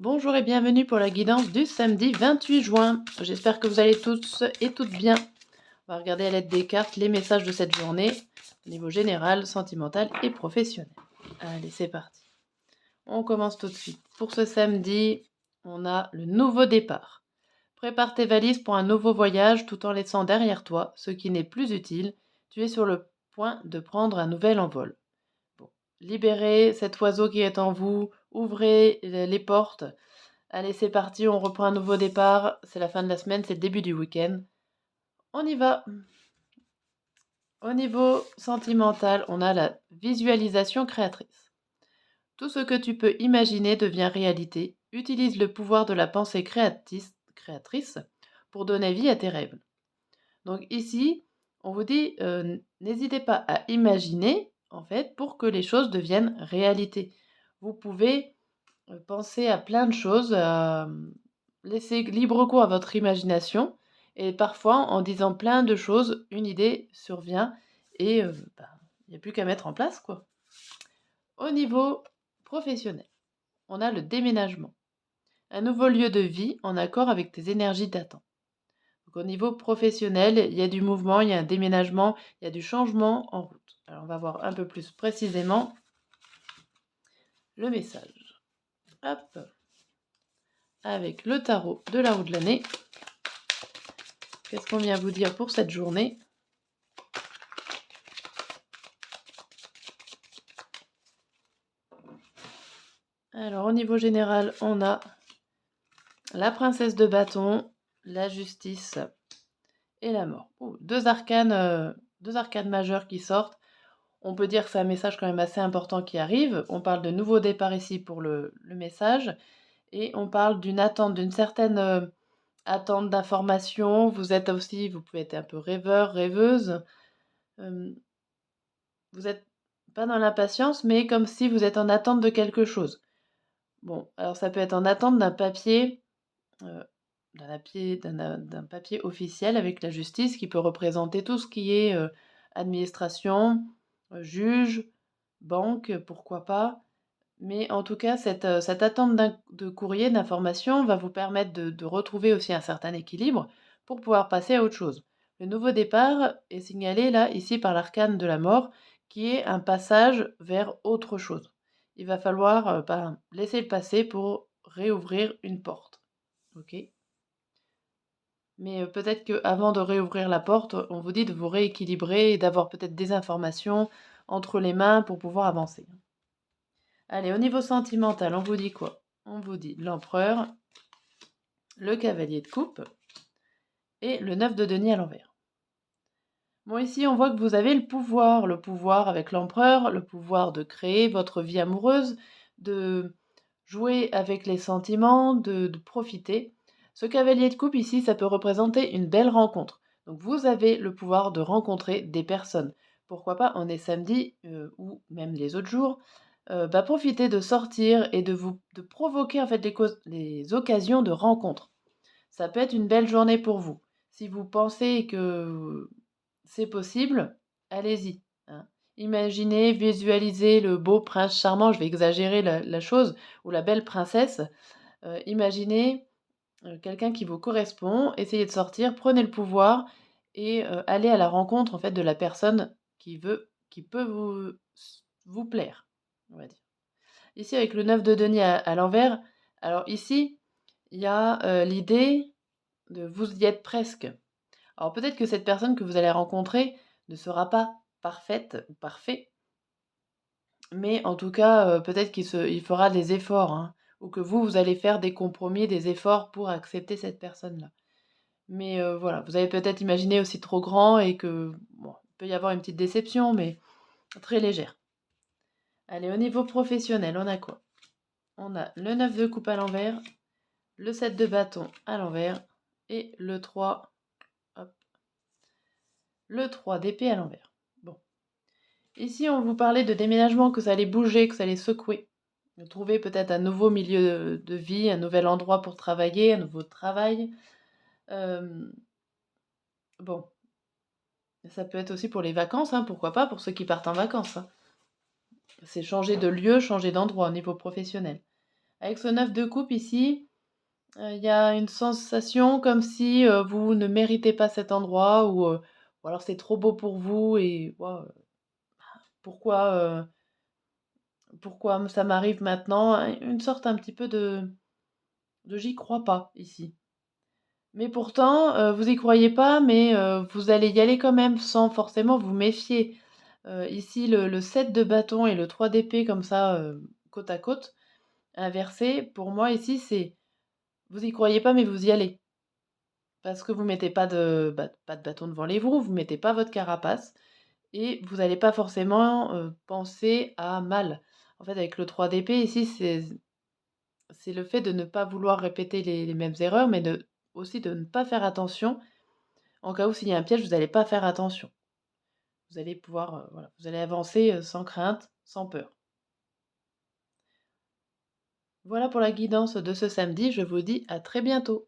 Bonjour et bienvenue pour la guidance du samedi 28 juin. J'espère que vous allez tous et toutes bien. On va regarder à l'aide des cartes les messages de cette journée au niveau général, sentimental et professionnel. Allez, c'est parti. On commence tout de suite. Pour ce samedi, on a le nouveau départ. Prépare tes valises pour un nouveau voyage tout en laissant derrière toi ce qui n'est plus utile. Tu es sur le point de prendre un nouvel envol. Bon. Libérez cet oiseau qui est en vous, ouvrez les portes. Allez, c'est parti, on reprend un nouveau départ. C'est la fin de la semaine, c'est le début du week-end. On y va. Au niveau sentimental, on a la visualisation créatrice. Tout ce que tu peux imaginer devient réalité. Utilise le pouvoir de la pensée créatrice pour donner vie à tes rêves. Donc ici, on vous dit, n'hésitez pas à imaginer, en fait, pour que les choses deviennent réalité. Vous pouvez penser à plein de choses, laisser libre cours à votre imagination et parfois en disant plein de choses, une idée survient et il n'y a plus qu'à mettre en place, quoi. Au niveau professionnel, on a le déménagement. Un nouveau lieu de vie en accord avec tes énergies d'attente. Donc au niveau professionnel, il y a du mouvement, il y a un déménagement, il y a du changement en route. Alors on va voir un peu plus précisément le message. Hop, avec le tarot de la roue de l'année. Qu'est-ce qu'on vient vous dire pour cette journée? Alors, au niveau général, on a la princesse de bâton, la justice et la mort. Deux arcanes majeurs qui sortent. On peut dire que c'est un message quand même assez important qui arrive. On parle de nouveau départ ici pour le message. Et on parle d'une attente, d'une certaine attente d'information. Vous pouvez être un peu rêveur, rêveuse. Euh, vous n'êtes pas dans l'impatience, mais comme si vous êtes en attente de quelque chose. Bon, alors ça peut être en attente d'un papier, d'un papier officiel avec la justice qui peut représenter tout ce qui est administration, juge, banque, pourquoi pas. Mais en tout cas, cette attente de courrier, d'information va vous permettre de retrouver aussi un certain équilibre pour pouvoir passer à autre chose. Le nouveau départ est signalé là, ici, par l'arcane de la mort, qui est un passage vers autre chose. Il va falloir laisser le passé pour réouvrir une porte. Ok. Mais peut-être qu'avant de réouvrir la porte, on vous dit de vous rééquilibrer et d'avoir peut-être des informations entre les mains pour pouvoir avancer. Allez, au niveau sentimental, on vous dit quoi? On vous dit l'empereur, le cavalier de coupe et le 9 de denier à l'envers. Bon, ici, on voit que vous avez le pouvoir avec l'empereur, le pouvoir de créer votre vie amoureuse, de jouer avec les sentiments, de profiter. Ce cavalier de coupe ici, ça peut représenter une belle rencontre. Donc vous avez le pouvoir de rencontrer des personnes. Pourquoi pas, on est samedi ou même les autres jours, profitez de sortir et de provoquer en fait les occasions de rencontre. Ça peut être une belle journée pour vous. Si vous pensez que c'est possible, allez-y, hein. Imaginez, visualisez le beau prince charmant, je vais exagérer la chose, ou la belle princesse. Imaginez quelqu'un qui vous correspond, essayez de sortir, prenez le pouvoir et allez à la rencontre en fait de la personne qui peut vous plaire, on va dire. Ici, avec le 9 de denier à l'envers, alors ici, il y a l'idée de vous y êtes presque. Alors peut-être que cette personne que vous allez rencontrer ne sera pas parfaite ou parfait, mais en tout cas, peut-être il fera des efforts, hein, ou que vous allez faire des compromis, des efforts pour accepter cette personne-là. Mais voilà, vous avez peut-être imaginé aussi trop grand et que, bon, il peut y avoir une petite déception, mais très légère. Allez, au niveau professionnel, on a quoi? On a le 9 de coupe à l'envers, le 7 de bâton à l'envers et hop, le 3 d'épée à l'envers. Bon. Ici, on vous parlait de déménagement, que ça allait bouger, que ça allait secouer. Vous trouvez peut-être un nouveau milieu de vie, un nouvel endroit pour travailler, un nouveau travail. Bon, ça peut être aussi pour les vacances, hein, pourquoi pas, pour ceux qui partent en vacances, hein. C'est changer de lieu, changer d'endroit au niveau professionnel. Avec ce 9 de coupe ici, il y a une sensation comme si, vous ne méritez pas cet endroit ou alors c'est trop beau pour vous et waouh, pourquoi, pourquoi ça m'arrive maintenant? Une sorte un petit peu de «j'y crois pas» ici. Mais pourtant, vous y croyez pas, mais vous allez y aller quand même sans forcément vous méfier. Ici le 7 de bâton et le 3 d'épée comme ça, côte à côte, inversé, pour moi ici c'est vous y croyez pas, mais vous y allez. Parce que vous mettez pas de bâton devant les roues, vous mettez pas votre carapace et vous allez pas forcément, penser à mal. En fait, avec le 3 d'épée ici, c'est le fait de ne pas vouloir répéter les mêmes erreurs, mais aussi de ne pas faire attention. En cas où s'il y a un piège, vous allez pas faire attention. Vous allez pouvoir, voilà, vous allez avancer, sans crainte, sans peur. Voilà pour la guidance de ce samedi, je vous dis à très bientôt.